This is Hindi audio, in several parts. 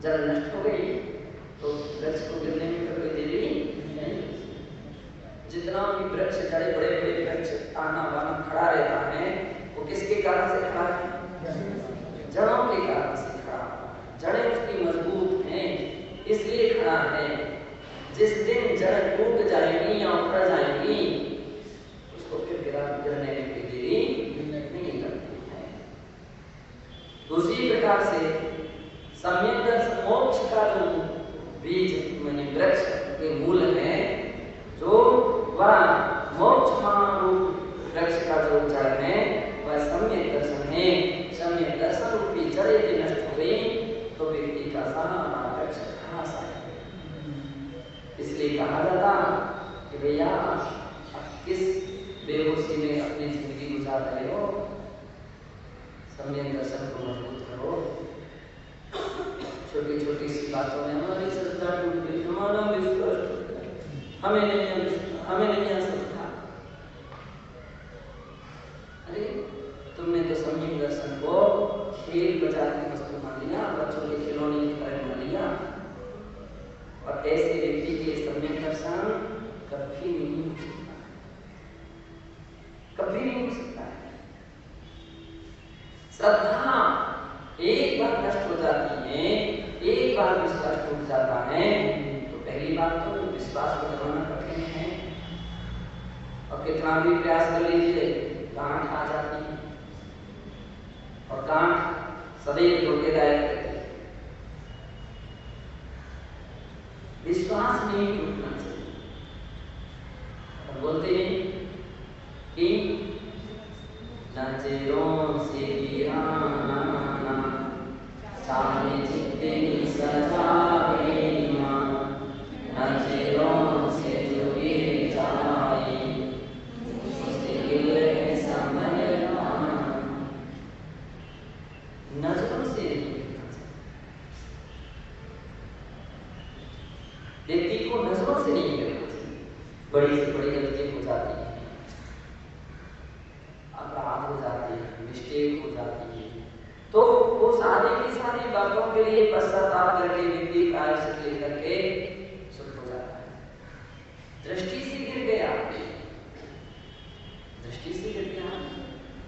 जड़ नष्ट हो गई तो वृक्ष को गिरने में कोई देरी नहीं। जितना भी वृक्ष बड़े बड़े वृक्ष ताना बाना खड़ा रहता है वो किसके कारण से खड़ा है? जड़ों के कारण से खड़ा। जड़ें उसकी मजबूत हैं इसलिए खड़ा है। जिस दिन जड़ टूट जाएंगी या उखड़ जाएंगी उसको फिर गिरने में कोई देरी नहीं लगती है। दूसरी प्रकार से सम्यक दर्शन मोक्ष का जो बीज माने वृक्ष के मूल है, जो वह मोक्ष महारूप वृक्ष का जो जड़ है वह सम्यक दर्शन है। सम्यक दर्शन रूपी जड़ यदि नष्ट हो गई तो व्यक्ति का सारा वृक्ष घास है। इसलिए कहा जाता कि भैया किस बेहोशी में अपनी जिंदगी गुजार रहे हो, सम्यक दर्शन को मजबूत करो। छोटी छोटी सी बातों में हमारी श्रद्धा टूट गई, हमारा विश्वास टूट गया, हमें नहीं आ सकता। अरे तुमने तो सम्यक दर्शन को खेल बाजार की वस्तु मान लिया, बच्चों के खिलौने की तरह मान लिया। और ऐसे व्यक्ति के सम्यक दर्शन कभी नहीं हो सकता, कभी नहीं हो सकता है। श्रद्धा एक बार नष्ट हो जाती है, एक बार विश्वास टूट जाता है तो पहली बात तो विश्वास को जमाना कठिन है। और कितना भी प्रयास कर लीजिए गांठ आ जाती है और गांठ सदैव धोखेदायक रहती है। विश्वास नहीं टूटना चाहिए। और बोलते हैं कि नजरों से गिराना सामने चित्ते की सजाए मां, नजरों से जो गिर जाए उससे गिर समझना। नजरों से व्यक्ति को नजरों से नहीं गिरना चाहिए। बड़ी से बड़ी गलती हो जाती है, अपराध हो जाते हैं, मिस्टेक हो जाती है तो वो सारी की सारी बातों के लिए पश्चाताप करके व्यक्ति प्रायश्चित लेकर के शुद्ध हो जाता है। दृष्टि से गिर गया, दृष्टि से गिर गया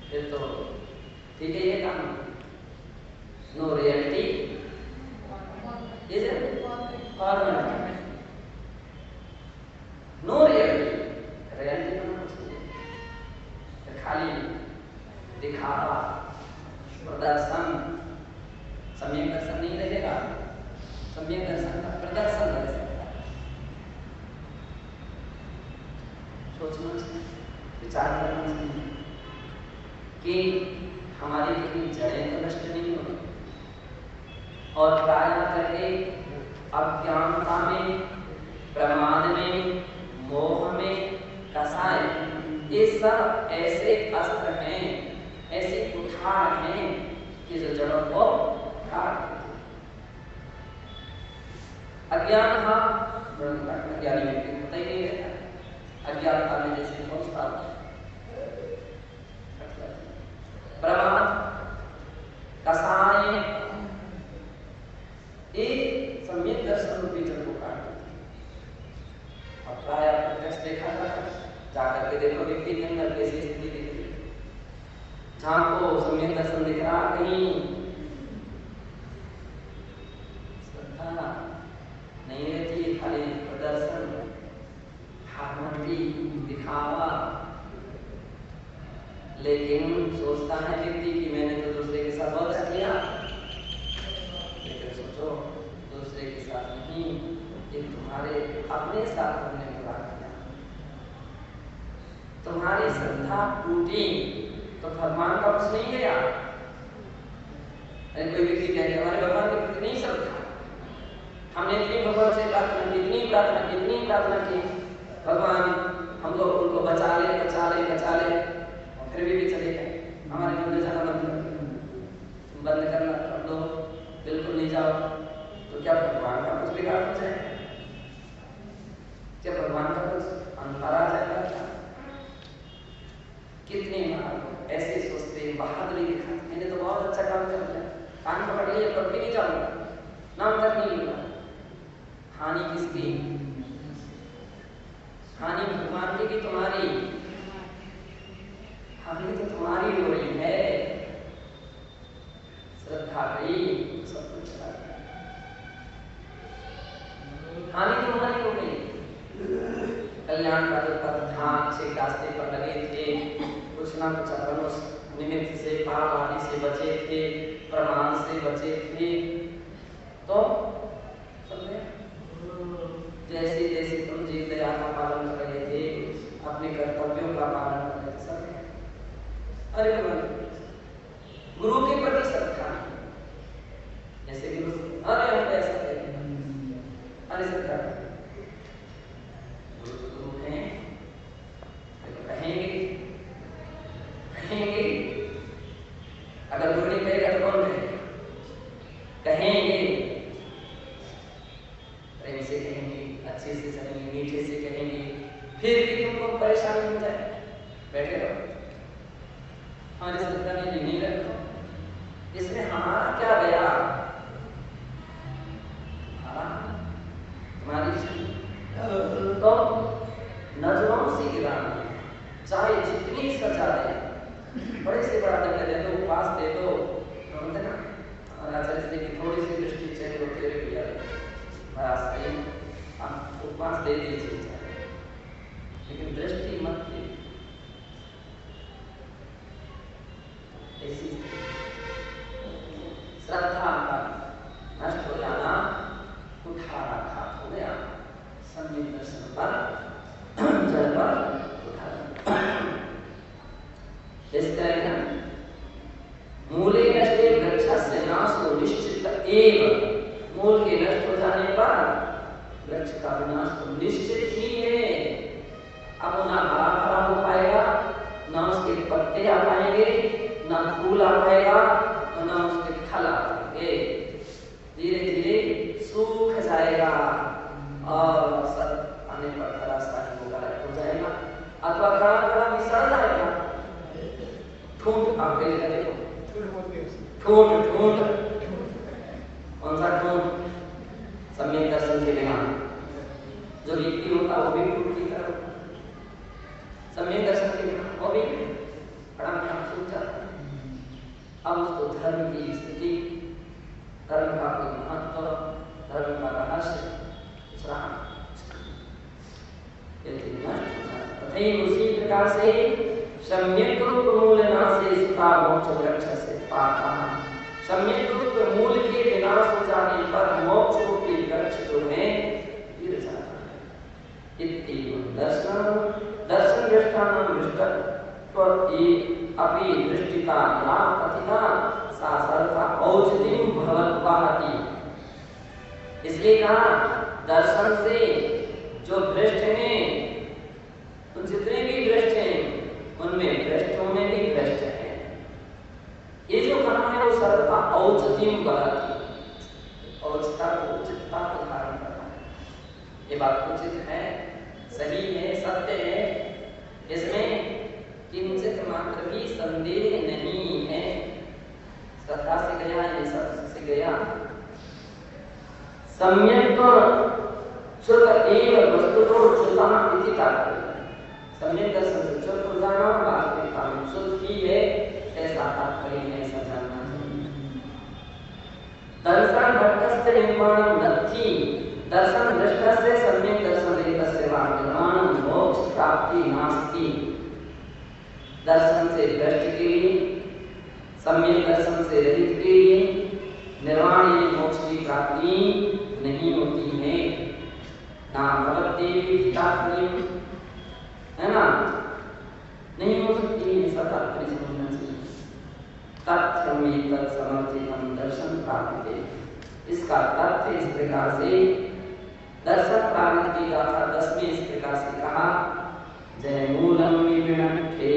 फिर तो ठीक है, ये काम no reality is formal, no reality खाली दिखावा प्रदर्शन। सम्यक दर्शन नहीं रहेगा, सम्यक दर्शन का प्रदर्शन रह सकता है। सोचना चाहिए, विचार करना चाहिए कि हमारी कितनी जड़ें तो नष्ट नहीं हो और प्राय करके अज्ञानता में, प्रमाद में, मोह में कसाय, ये सब ऐसे अस्त्र हैं, ऐसे कुठार हैं कि जो जड़ों को काट देते। अज्ञान ज्ञानी व्यक्ति होता ही नहीं रहता। अज्ञानता में जैसे पहुंचता प्रमाद कसाय, ये सम्यक दर्शन रूपी जड़ को काट देते। और प्राय प्रत्यक्ष देखा था, जाकर के देखो व्यक्ति के अंदर कैसी स्थिति दिखती है। जहां को सम्यक दर्शन दिख रहा, कहीं श्रद्धा नहीं रहती है, खाली प्रदर्शन, हारमती, दिखावा। लेकिन सोचता है व्यक्ति कि मैंने तो दूसरे के साथ बहुत अच्छा किया, लेकिन सोचो दूसरे के साथ नहीं, ये तुम्हारे अपने साथ हमने बुरा किया। तुम्हारी श्रद्धा टूटी तो भगवान का कुछ नहीं गया। कोई व्यक्ति कहे हमारे भगवान के प्रति नहीं श्रद्धा, हमने इतनी भगवान से प्रार्थना की, इतनी प्रार्थना की, भगवान हम लोग उनको बचा ले और फिर भी चले गए। हमारे मन में जाना बंद करना, हम लोग बिल्कुल नहीं जाओ, तो क्या भगवान का कुछ बिगाड़ हो जाएगा? क्या भगवान का कुछ अंतर आ जाएगा? क्या कितने ऐसे सोचते, बहादुरी दिखाते, मैंने तो बहुत अच्छा काम कर लिया, कान पकड़ लिया, कभी नहीं जाऊंगा। नाम तक नहीं मिला। हानि किसकी? हानि भगवान की कि तुम्हारी? हानि तो तुम्हारी हो रही है। श्रद्धा गई, सब कुछ चला गया। हानि तुम्हारी हो गई। कल्याण का जो पथ था, अच्छे रास्ते पर लगे थे, कुछ ना कुछ अपन उस निमित्त से, पाप आदि से बचे थे, प्रमाण से बचे थे, तो समझे? जैसे जैसे तुम जीव दया का पालन कर रहे थे, अपने कर्तव्यों का पालन कर रहे थे, सब अरे गुरु के प्रति श्रद्धा, जैसे गुरु अरे हम ऐसा करेंगे, अरे श्रद्धा गुरु तो गुरु हैं, कहेंगे कहेंगे, अगर गुरु नहीं कहेगा तो कौन कहेगा? कहेंगे, प्रेम से कहेंगे, अच्छे से कहेंगे, मीठे से कहेंगे, फिर भी तुमको परेशानी हो जाए, बैठे रहो। हमारी श्रद्धा में नहीं रखो, इसमें हमारा क्या गया? हमारी तो नजरों से गिराना, चाहे जितनी सजा दे, बड़े से बड़ा दंड दे दो, उपवास दे दो, समझते ना? और आचार्य से कि थोड़ी सी दृष्टि चेक होते हुए किया, बस सही, आप उपवास दे दीजिए, लेकिन दृष्टि मत दे। ऐसी श्रद्धा का नष्ट हो जाना, उठा रखा हो गया, सम्यक दर्शन पर जल पर उठा। इस तरह मूले नष्टे वृक्षस्य नाशो निश्चित एव, मूल के नष्ट हो जाने पर वृक्ष का विनाश तो निश्चित ही है। अब ना हरा भरा हो पाएगा, ना उसके पत्ते आ पाएंगे, ना फूल आ पाएगा, और ना उसके फल आ पाएंगे, धीरे धीरे सूख जाएगा और सब आने पर थोड़ा सा हो जाएगा, अथवा खड़ा मिसल जाएगा। ठूंठ आप देखो, ठूंठ ठूंठ, कौन सा ठूंठ? सम्यक दर्शन के बिना जो लिट्टी होता वो भी ठूंठ की तरह, सम्यक दर्शन के बिना वो भी बड़ा मीठा सूख जाता है। अब उसको धर्म की स्थिति, धर्म का महत्व, धर्म का रहस्य उसी प्रकार से सम्यक रूप मूल नाशे सुखा मोक्ष वृक्ष से पाता। सम्यक रूप मूल के विनाश हो जाने पर मोक्ष रूपी वृक्ष जो है गिर जाता है। इति दर्शन दर्शन दृष्टानां दृष्टत्वति अपि दृष्टिता ना कथिना सासरता औषधिं भवत्वाति। इसलिए कहा दर्शन से जो भ्रष्ट हैं, तो जितने भी भ्रष्ट हैं उनमें भ्रष्ट होने भी भ्रष्ट है। ये जो कहा है वो सर्वथा औचित्यम बहती, औचिता को उचितता को धारण करना है। ये बात उचित है, सही है, सत्य है, इसमें किंचित मात्र भी संदेह नहीं है। श्रद्धा से गया, ये सब से गया। सम्यक श्रुत एव वस्तुतो श्रुतः इति तात्पर्य। सम्यक दर्शन से श्रुत हो जाना वास्तविकता में शुद्ध ही है, ऐसा तात्पर्य है, ऐसा जानना चाहिए। दर्शन भट्टस्य निर्माणं नत्थि, दर्शन दृष्ट से सम्यक दर्शन रहितस्य वा निर्माणं मोक्ष प्राप्ति नास्ति। दर्शन से दृष्टि के लिए, सम्यक दर्शन से रहित के लिए निर्वाण मोक्ष की प्राप्ति नहीं होती है। ना भवती है ना, नहीं हो सकती है, ऐसा तात्पर्य समझना चाहिए। तथ्यमेव तत्समर्थितं दर्शन प्राप्ति। इसका तथ्य इस प्रकार से दर्शन प्राप्ति की गाथा 10 में इस प्रकार से कहा। जय मूलम विविणट्ठे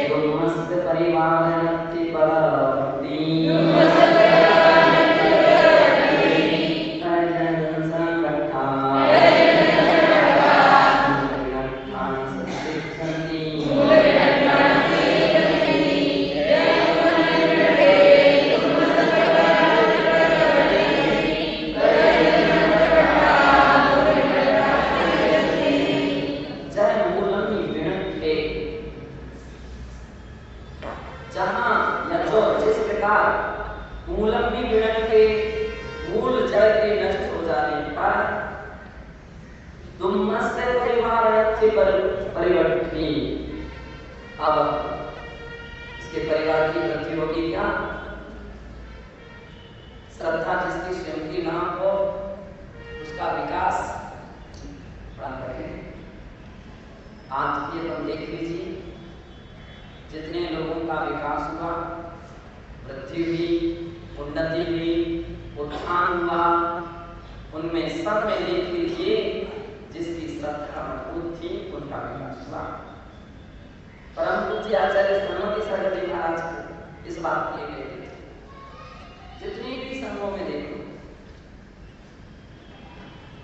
ब्रह्मस्य परिवारयति परभक्ति। अब इसके परिवार की वृद्धि होगी क्या? श्रद्धा जिसकी स्वयं की ना हो उसका विकास प्रारंभ करें। आज ये हम देख लीजिए, जितने लोगों का विकास हुआ, वृद्धि हुई, उन्नति हुई, उत्थान हुआ, उनमें सब में देख लीजिए जिसकी श्रद्धा मजबूत थी उनका विकास हुआ। परम पूज्य आचार्य श्रीमती सागर जी महाराज इस बात के लिए जितने भी संघों में देखो,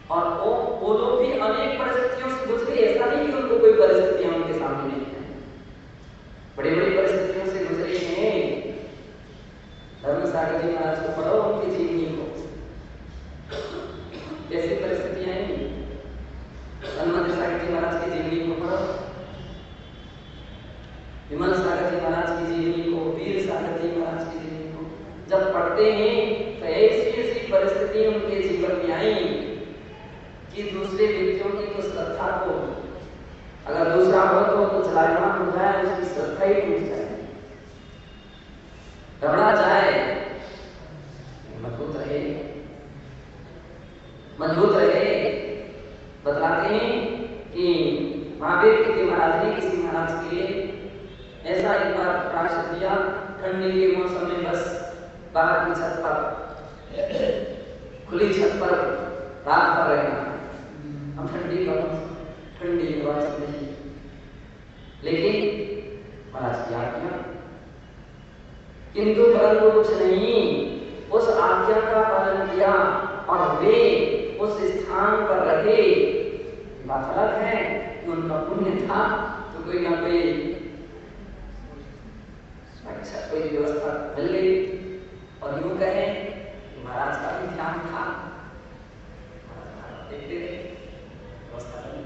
और वो लोग भी अनेक परिस्थितियों से गुजरे। ऐसा नहीं कि उनको कोई परिस्थितियां उनके सामने नहीं है, बड़ी बड़ी परिस्थितियों से गुजरे हैं। धर्म सागर जी महाराज को पढ़ो, उनकी जीवनी को, कैसी परिस्थितियां आई। धर्म सागर जी महाराज की जीवनी को पढ़ो, विमल सागर जी महाराज की जीवनी को, वीर सागर जी महाराज की जीवनी को जब पढ़ते हैं तो ऐसी ऐसी परिस्थिति उनके जीवन में आई कि दूसरे व्यक्तियों की तो श्रद्धा को, अगर दूसरा हो तो चलायमान हो जाए, उसकी श्रद्धा ही टूट जाए, घबरा जाए। मजबूत रहे, मजबूत रहे। बतलाते हैं कि महावीर के महाराज ने किसी महाराज के लिए ऐसा एक बार परामर्श दिया, ठंडी के मौसम में बस बाहर की छत पर, खुली छत पर रात भर रहना। हम ठंडी हवा चल रही, लेकिन महाराज की आज्ञा, किंतु परंतु कुछ नहीं, उस आज्ञा का पालन किया और वे उस स्थान पर रहे। बात अलग है कि उनका पुण्य था तो कोई ना कोई अच्छा कोई व्यवस्था मिल गई, और यूं कहें कि महाराज का भी ध्यान था, देखते रहे व्यवस्था बनी,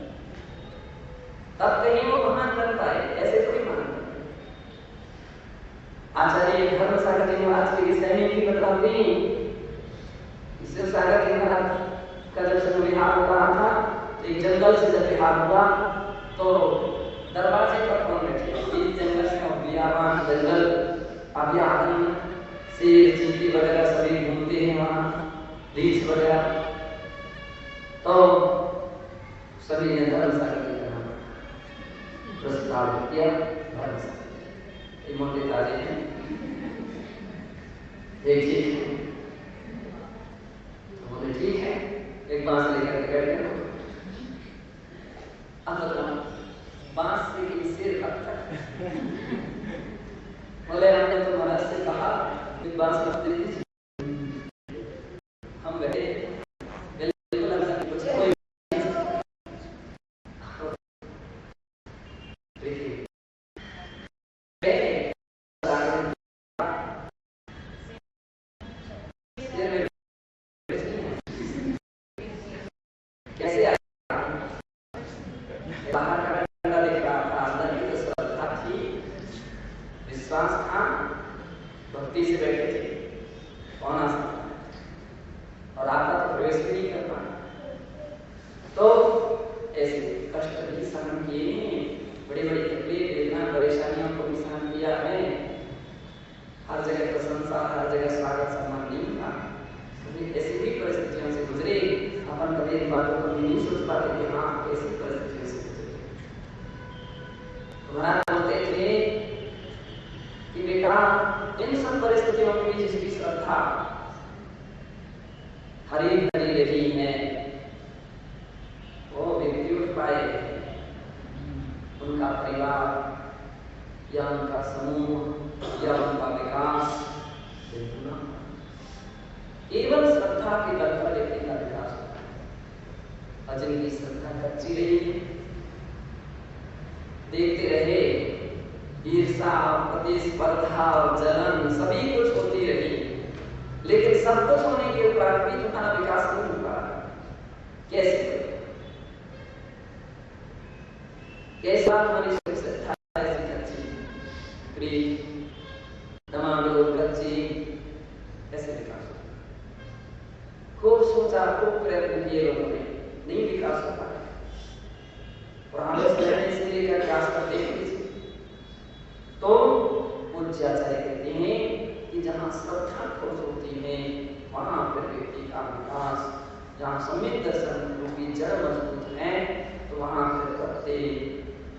तब कहीं वो महान बन पाए, ऐसे कोई महान। आचार्य धर्म सागर जी महाराज के विषय में भी बताते हैं, शिव सागर जी महाराज का जब से विहार हो रहा था, एक जंगल से जब विहार हुआ तो दरवाजे पर कौन बैठे? इस जंगल से बियाबान जंगल, अभयारण्य, शेर चींटी वगैरह सभी घूमते हैं वहाँ, रीछ वगैरह। तो सभी ने धर्म सागर जी का नाम प्रस्ताव किया। धर्म सागर ये मोटे ताजे हैं, देखिए बोले ठीक है, एक बांस लेकर के बैठ गए। अब बांस से कि सिर कब तक? बोले हमने तो महाराज से कहा कि बांस मत दीजिए, हम बैठे बिल्कुल ऐसा कुछ कोई भक्ति से बैठे थे, कौन आ सकता, और आपका तो प्रवेश भी नहीं कर पाए। तो ऐसे कष्ट भी सहन किए, बड़ी बड़ी तकलीफ, वेदना, परेशानियों को भी सहन किया है। हर जगह प्रशंसा, हर जगह स्वागत सम्मान नहीं था। ऐसी भी परिस्थितियों से गुजरे, अपन कभी इन बातों को नहीं सोच पाते कि हाँ ऐसी परिस्थितियों से गुजरे। महाराज बोलते थे कि बेटा इन सब परिस्थितियों में जिसकी श्रद्धा हरी भरी रही है वो व्यक्ति उठ पाए, उनका परिवार या उनका समूह या उनका विकास केवल श्रद्धा के बल पर व्यक्ति का विकास होता है। और जिनकी श्रद्धा कच्ची रही, देखते रहे, ईर्षा, प्रतिस्पर्धा, जलन सभी कुछ होती रही, लेकिन सब कुछ होने के उपरांत भी तुम्हारा विकास नहीं हुआ। कैसे? कैसा हमारी श्रद्धा ऐसी कच्ची, प्रीत, दमाडोल कच्ची, ऐसे विकास होता? खूब सोचा, खूब प्रयत्न किए लोगों ने, नहीं विकास हो पाया। और हम इस लेकर प्रयास करते हैं जहाँ सम्यक दर्शन रूपी जड़ मजबूत है तो वहाँ फिर पत्ते,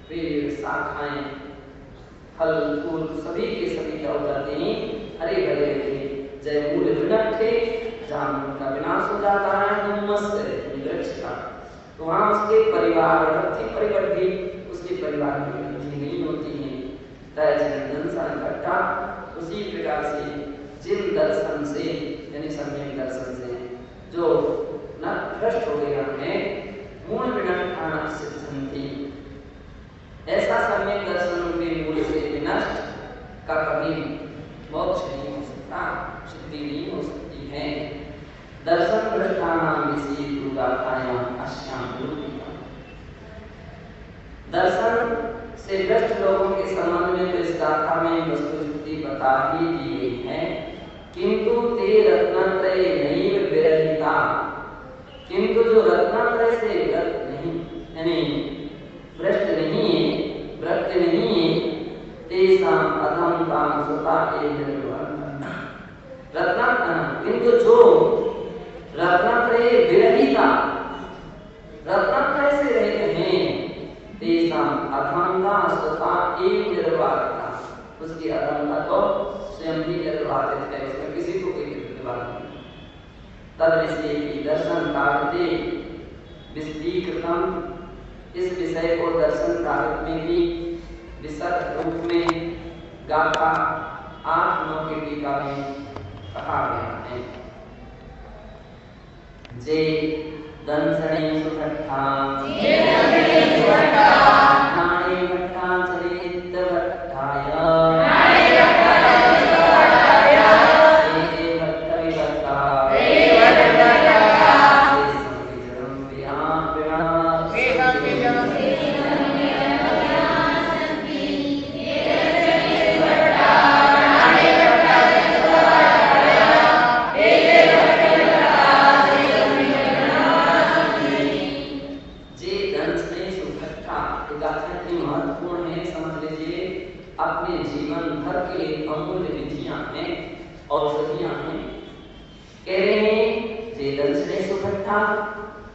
पेड़, शाखाएं, फल, फूल सभी के सभी क्या हो जाते हैं, हरे भरे रहते। जय मूल विनट्ठे, जहाँ मूल का विनाश हो जाता है वृक्ष का, तो वहाँ उसके परिवार परिवर्ती उसके परिवार में वृद्धि नहीं होती है। दर्शन घटा उसी प्रकार से जिन दर्शन से यानी सम्यक दर्शन से जो न भ्रष्ट हो गया है मूल विनष्टान सिद्धंति, ऐसा सम्यक दर्शन के मूल से विनष्ट का कभी मोक्ष नहीं हो सकता, सिद्धि नहीं हो सकती है। दर्शन भ्रष्टानां विषये दुर्गाथायां अश्याम रूपिका, दर्शन से भ्रष्ट लोगों के संबंध में तो इस गाथा में वस्तुस्थिति बता ही दी गई है, किंतु ते रत्नत्रय नैव विरहिता, किंतु जो रत्नत्रय से नहीं यानी भ्रष्ट नहीं है, भ्रष्ट नहीं है, तेषाम् अधम ताम सुता किंतु जो रत्नत्रय विरहिता, रत्नत्रय से रहित हैं, तेषाम् अधमता सुता एव निर्वापिता, उसकी अधमता तो स्वयं ही निर्वापित है, उसमें किसी को कोई निर्वापित नहीं। तद विषय की दर्शन काव्ये विशदीकृतम्, इस विषय को दर्शन काव्य में भी विशद रूप में गाथा 8-9 की टीका में कहा गया है। जे दंसने सुखट्ठा नाये भट्टा चरित भट्टाय अपने जीवन भर के लिए अमूल्य विधियां हैं, औषधियां हैं। कह रहे हैं जे दर्शने सुभट्टा,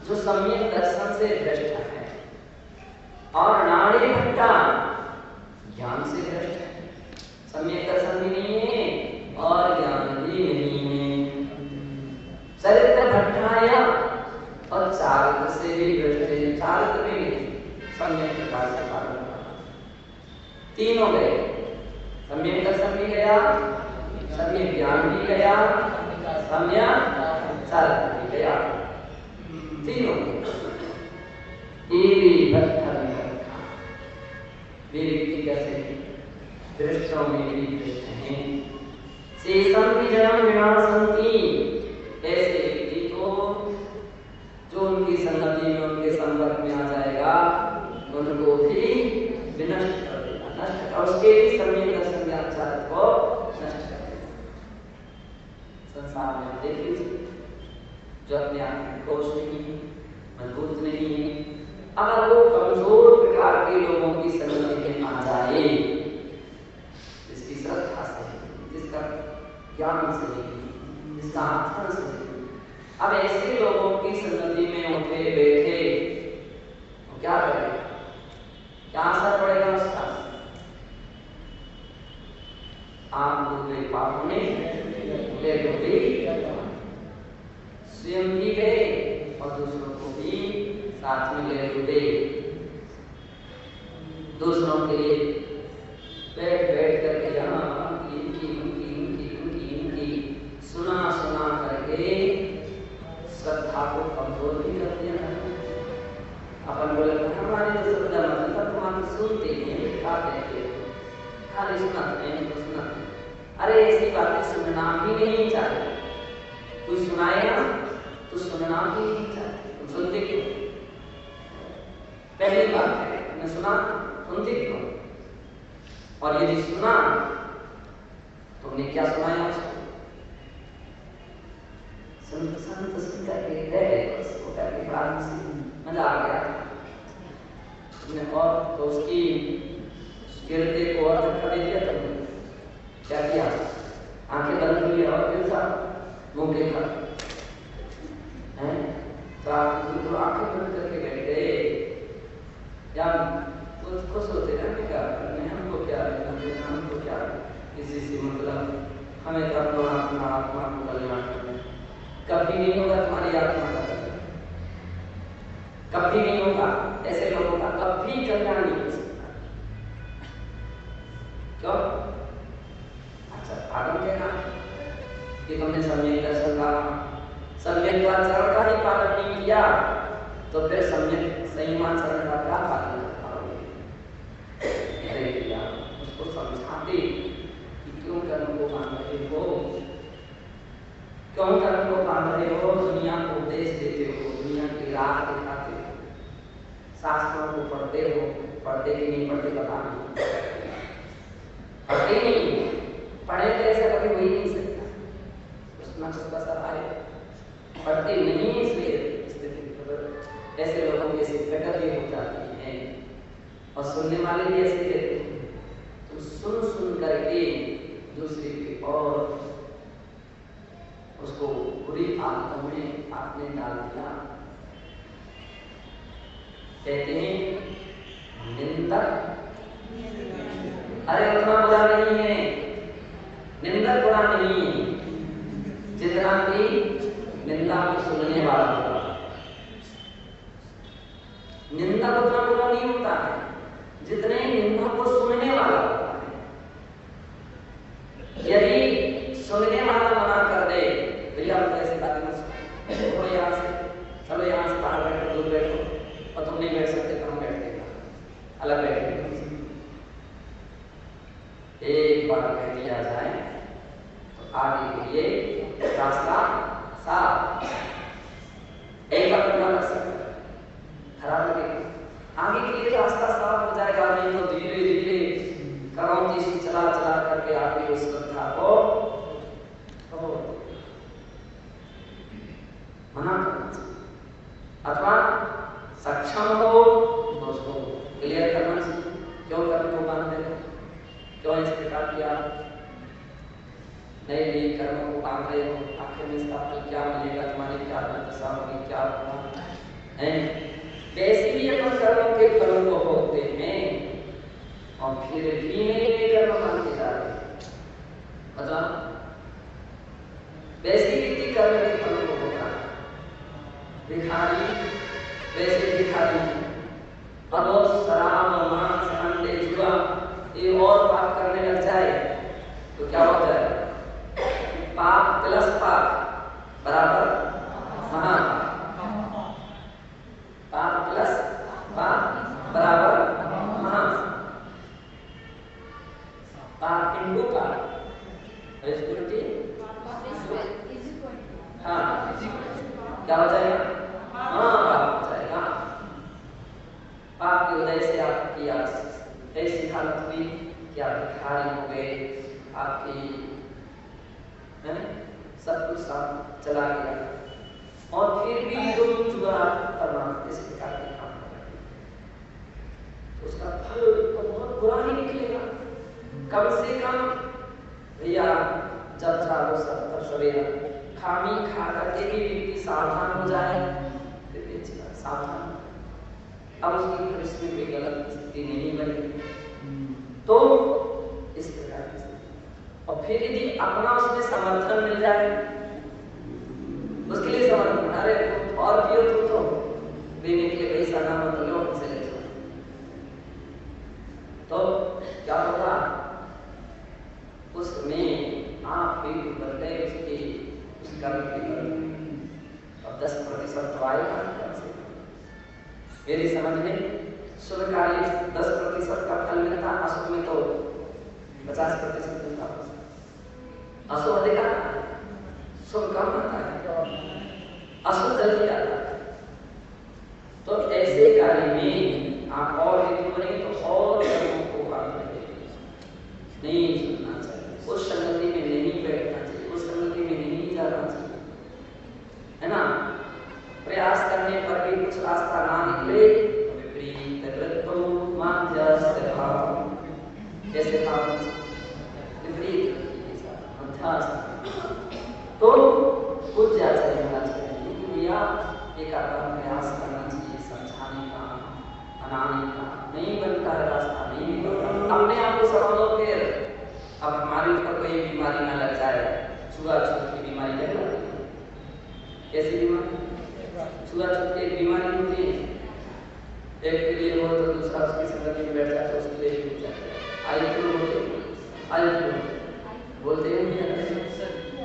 जो सम्यक दर्शन से भ्रष्ट है, और नाड़ी भट्टा ज्ञान से भ्रष्ट है। सम्यक दर्शन भी नहीं है और ज्ञान भी नहीं है। चरित्र भट्टाया, और चारित्र से भी भ्रष्ट है, चारित्र भी नहीं सम्यक प्रकार से पालन, तीनों गए, सम्यक दर्शन भी गया, सम्यक ज्ञान भी गया, सम्यक चारित्र भी गया, तीनों वे व्यक्ति कैसे दृष्टों में भी दृष्ट हैं। शेषम भी जन्म विनाशंति, ऐसे व्यक्ति को जो उनकी संगति में उनके संपर्क में आ जाएगा उनको भी विनष्ट कर देगा, नष्ट, और उसके भी सम्यक दर्शन के आचार्य को नष्ट कर देगा। संसार में देखिए जो अपने आप में ठोस नहीं है, मजबूत नहीं है, अगर वो कमजोर प्रकार के लोगों की संगति में आ जाए, जिसकी श्रद्धा से, जिसका ज्ञान से, जिसका आचरण से, अब ऐसे लोगों की संगति में उठे बैठे तो क्या करेगा, क्या असर पड़ेगा उसका? आप लोग पापों ने ले डूबे, स्वयं भी गए और दूसरों को भी साथ में ले डूबे। दूसरों के लिए बैठ बैठ करके यहाँ इनकी सुना करके श्रद्धा को कमजोर भी कर दिया। अपन बोले हमारे तो श्रद्धा मतलब तुम सुनते हैं, क्या कहते हैं, खाली सुनाते हैं तो सुनाते हैं। अरे ऐसी बातें सुनना भी नहीं चाहते, कोई सुनाएगा तो सुनना भी नहीं चाहते, तुम सुनते क्यों? पहली बात है तुमने सुना, सुनते क्यों? और यदि सुना तुमने क्या सुनाया उसको? संत करके गए, उसको करके बड़ा मजा आ गया तुमने, और तो उसकी गिरते को और झटका दे दिया तुमने। क्या किया? आंखें बंद की और फिर मुंह के खा कभी कल्याण नहीं हो सकता। क्यों? अच्छा, आगम कहना कि तुमने सम्यक दर्शन का सम्यक आचरण का ही पालन नहीं किया, तो फिर सम्यक संयमाचरण का क्या पालन कर पाओगे? उसको समझाते कि क्यों कर्म को मान रहे हो, क्यों कर्म को मान रहे हो, दुनिया को उपदेश देते हो, दुनिया की राह दिखाते हो, शास्त्रों को पढ़ते हो, पढ़ते कि नहीं पढ़ते पता नहीं, पढ़ते नहीं, पढ़े तो ऐसा कभी हो ही नहीं सकता, उसमें उसका सब आए, पढ़ते नहीं इसलिए स्थिति ऐसे लोगों की ऐसी प्रगति हो जाती है। और सुनने वाले भी ऐसे रहते हैं, तो सुन करके दूसरे की और उसको बुरी आदतों में आपने डाल दिया। कहते हैं निंदक, अरे उतना बुरा नहीं है, निंदक बुरा नहीं है जितना कि निंदा को सुनने वाला होगा। निंदा उतना बुरा नहीं होता है जितने निंदा को सुनने वाला होता है। यदि सुनने वाला मना कर दे, भैया आप कैसे बात नहीं सुनो, यहाँ से चलो, यहाँ से बाहर बैठो, दूर बैठो, और तुम नहीं बैठ सकते तो हम बैठते अलग बैठे। एक बार कह दिया जाए तो आगे के लिए रास्ता साफ, एक बार करना लग सकता है, खराब लगेगा, आगे के लिए रास्ता साफ हो जाएगा। नहीं तो धीरे धीरे करौंदी से चला करके आगे उस कथा को मना करना चाहिए, अथवा सक्षम हो तो उसको क्लियर करना चाहिए। क्यों कर्म को बांध देते, क्यों इस प्रकार किया, नहीं कर्म को बांध रहे हो, आखिर में इसका फल क्या मिलेगा, तुम्हारी क्या दशा होगी, क्या होगा है। वैसे भी अपन कर्मों के फलों को भोगते हैं और फिर भी नहीं कर्म मानते जा रहे, मतलब वैसे व्यक्ति कर्म के फलों को भोग रहा, भिखारी वैसे भिखारी, और शराब मांस अंडे जुआ ये और पाप करने लग जाए तो क्या हो जाए, पाप प्लस पाप बराबर महापाप, पाप प्लस पाप बराबर महापाप, पाप इंटू पाप, हाँ क्या हो जाएगा, पाप हो जाएगा। पाप की वजह से आपकी ऐसी हालत हुई कि आप भिखारी हो गए, आपकी सब कुछ साथ चला गया, और फिर भी तुम जुआ करना इस प्रकार के काम कर रहे हैं, तो उसका फल तो बहुत बुरा ही निकलेगा। कम से कम भैया जब चाहो सब सवेरा खामी खा करके भी व्यक्ति सावधान हो जाए, सावधान, अब उसकी परिस्थिति में कोई गलत स्थिति नहीं बनी तो इस प्रकार की स्थिति। और फिर यदि अपना उसमें समर्थन मिल जाए, उसके लिए समर्थन, अरे और पियो तो देने के लिए पैसा ना हो तो लो हमसे ले जाओ, तो क्या होगा, उसमें आप भी उतर गए उसके उस कर्म के पर, अब 10% तो आएगा। मेरी समझ में शुभ कार्य 10% का फल मिलता, अशुभ में तो 50% मिलता। अशुभ अधिक आता है, शुभ कम आता है, अशुभ जल्दी आता है। तो ऐसे कार्य में आप और हेतु बने तो और कर्मों को आप नहीं सुनना चाहिए, उस संगति में नहीं बैठना चाहिए, उस संगति में नहीं जाना चाहिए, है ना। प्रयास करने पर भी कुछ रास्ता ना निकले तो विपरीत वृत्तो मध्यस्थ भाव, कैसे भाव, विपरीत मध्यस्थ, तो कुछ ज्यादा होना चाहिए या एक आत्म प्रयास करना चाहिए, समझाने का, मनाने का। नहीं बनता है रास्ता, नहीं बनता, अपने आप को समझो। फिर अब हमारे ऊपर कोई बीमारी ना लग जाए, छुआछूत की बीमारी लग जाती है, कैसी बीमारी, छुआछूत की बीमारी होती है, एक के लिए हो तो दूसरा सा उसकी संगति में बैठ जाता है, उसके लिए भी जाता है। आयुष्य बोलते हैं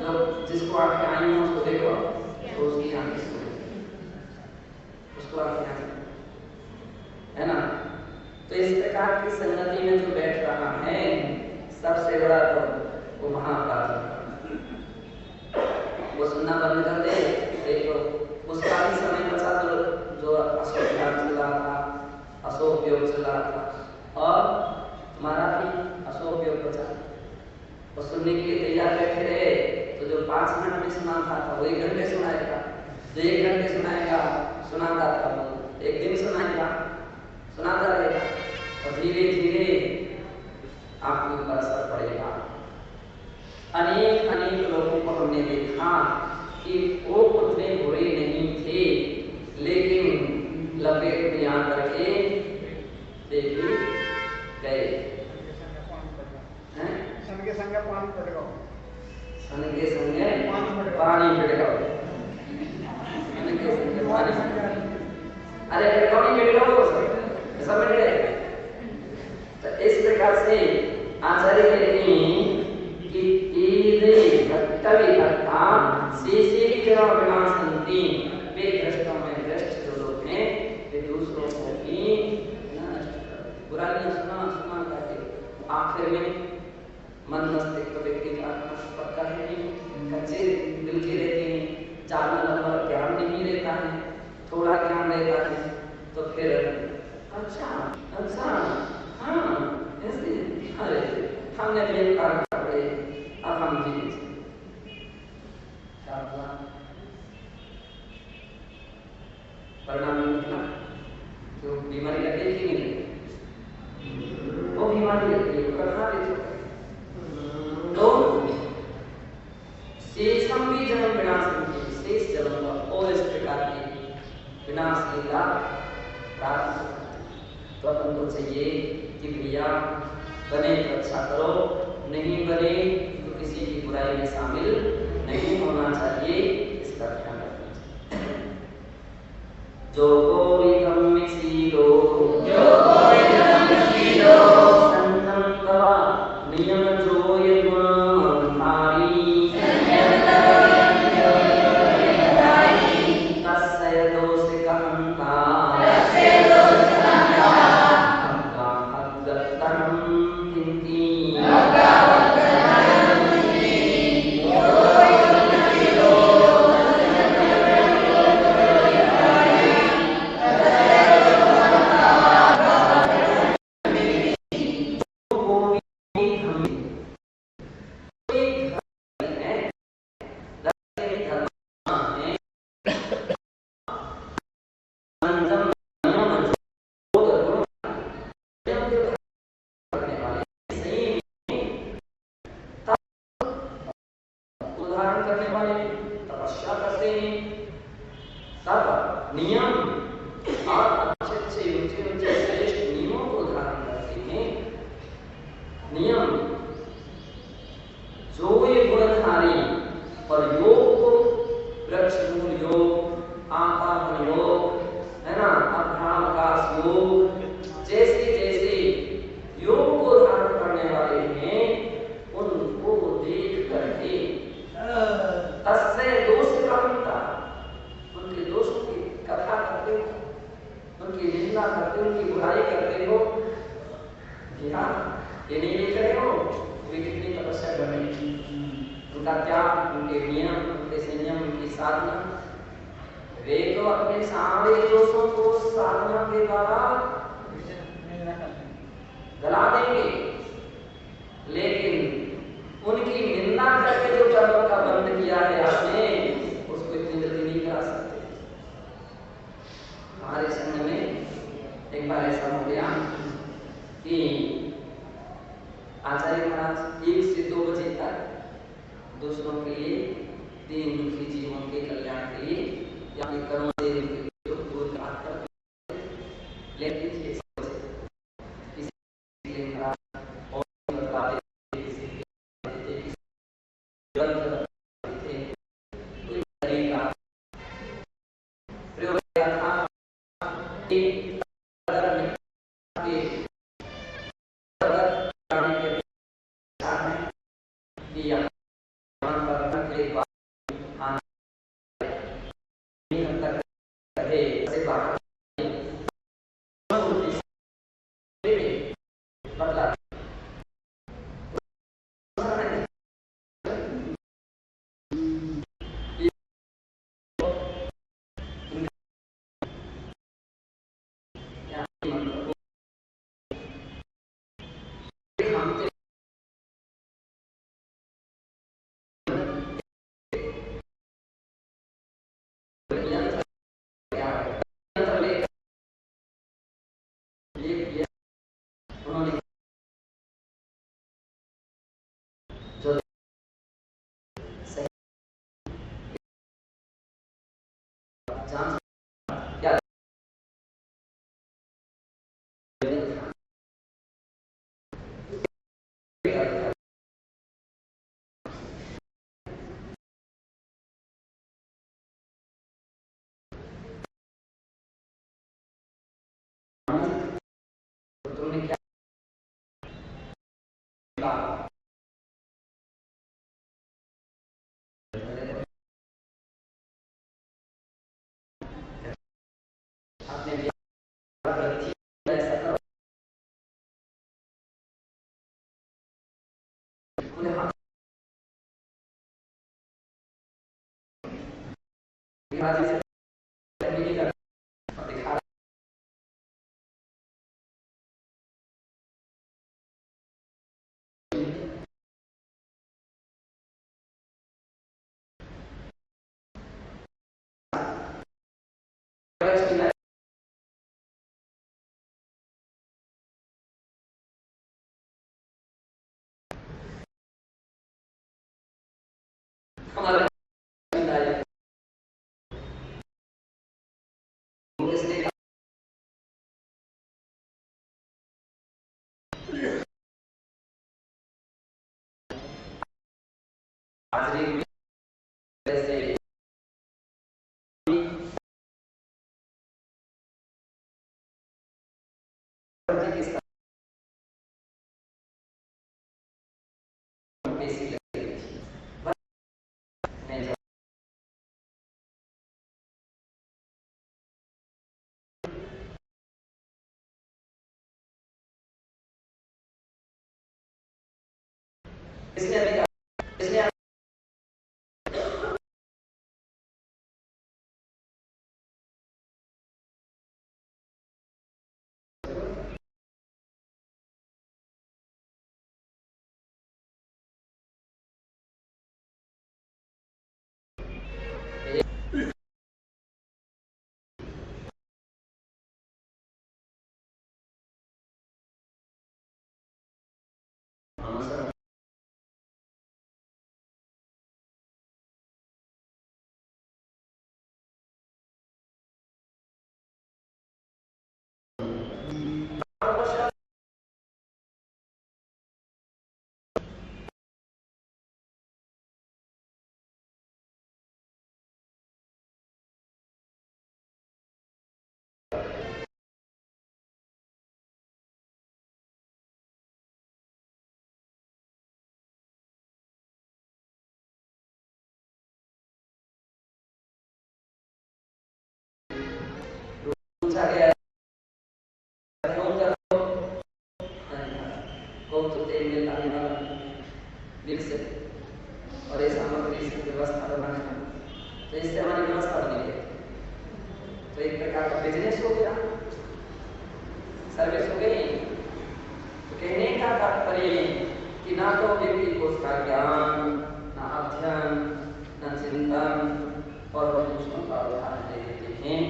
तो जिसको आंखें आई हो उसको देखो तो उसकी आंखें सुनो, उसको आंखें है ना। तो इस प्रकार की संगति में जो बैठ रहा है सबसे बड़ा तो वो महाकाल, वो सुनना बंद कर दे। देखो उसका भी समय बचा, जो अशोक चल रहा था, अशोक योग चल रहा था, और तुम्हारा भी अशोक योग बचा। और सुनने के लिए तैयार बैठे रहे तो जो 5 मिनट में सुनाता था वो 1 घंटे सुनाएगा, जो 1 घंटे सुनाएगा सुनाता था वो 1 दिन सुनाएगा, सुनाता रहेगा। और धीरे धीरे आपके ऊपर असर पड़ेगा। अनेक लोगों को हमने देखा कि वो उतने बुरे नहीं थे, लेकिन लपेट में आकर के देखिए गए। संगे संगे पानी पड़ेगा, संगे संगे पानी पड़ेगा, अरे पड़ेगा सब मिल गए। तो इस प्रकार से आचार्य कहते हैं कि वे भ्रष्टों में भ्रष्ट जो लोग हैं वे दूसरों को भी बुराइयां सुना करके आखिर में मन मस्तिष्क व्यक्ति का पक्का है नहीं, कच्चे दिल के रहते हैं, ज्यादा लंबा ज्ञान नहीं रहता है, थोड़ा ज्ञान रहता है, तो फिर अच्छा हाँ ऐसे अरे हमने भी काम कर रहे, अब हम जी परिणाम निकला। जो बीमारी लगे कि नहीं वो बीमारी लगती है, प्रभावित तो शेषम भी जन्म विनाश शेष जन्म और इस प्रकार की विनाश लीला प्राप्त। तो अपन को चाहिए कि भैया बने तो अच्छा करो, नहीं बने तो किसी की बुराई में शामिल नहीं होना चाहिए, इसका ध्यान रखना चाहिए। जो कोई धम्मशीलो संतंतवा नियम जो यज्ञारी तस्य दोषिक हंता उन्होंने जो सही जान क्या तुमने क्या कहा? आपने भी गलती ऐसा करो उन्हें हाथ दिखा से नहीं कर दिखा हमारे किसने हाजिरी में जैसे किस बेसिक नहीं इसने इसने पूछा गया कौन करो कौन तो तेल में डालने वाला विकसित और ये सामग्री से व्यवस्था बनाना तो इससे हमारी व्यवस्था बनी है तो एक प्रकार का बिजनेस हो गया सर्विस हो गई तो कहने का तात्पर्य कि ना तो व्यक्ति को उसका ज्ञान ना अध्ययन ना चिंतन और दूसरों का उदाहरण दे देते हैं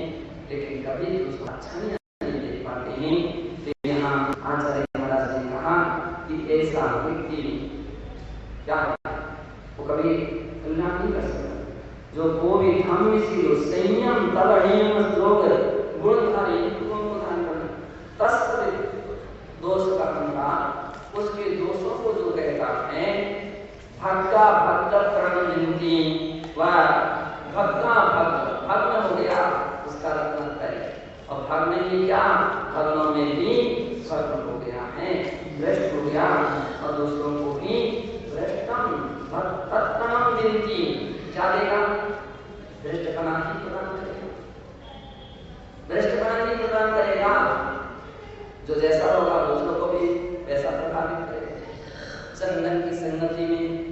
लेकिन कभी उसको अच्छा नहीं देख पाते हैं तो यहाँ आचार्य महाराज ने कहा कि ऐसा व्यक्ति क्या वो कभी कल्याण नहीं कर सकता जो कोई धर्मशील संयम तलहीन श्लोक गुणधारी गुण को धारण करना तस्वीर दोष का बंधा उसके दोषों को जो कहता है भक्ता भक्त प्रणमिति वह भक्ता भक्त भग्न हो गया उसका रत्न करे और भग्न ही क्या भग्नों में भी भग्न हो गया है भ्रष्ट हो गया और दूसरों को भी भ्रष्टम भक्तम विनती क्या देगा भ्रष्टपना ही प्रदान करेगा भ्रष्टपना ही प्रदान करेगा जो जैसा होगा दूसरों को भी वैसा प्रभावित करेगा चंदन की संगति में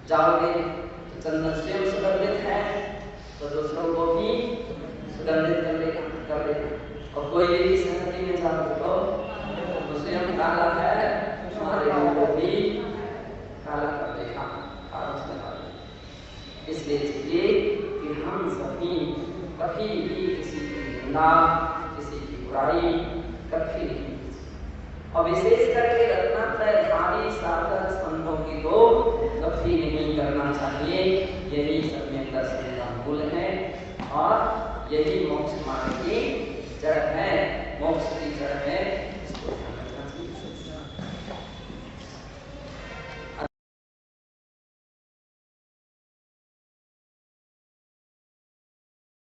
जाओगे तो चंदन स्वयं सुगंधित है तो दूसरों को भी सुगंधित कर देगा और कोई भी संगति में जाओगे तो स्वयं काला है तुम्हारे को भी काला कर देगा नहीं, कभी भी किसी की निंदा, किसी की बुराई कभी नहीं। और विशेष करके रत्नात्रय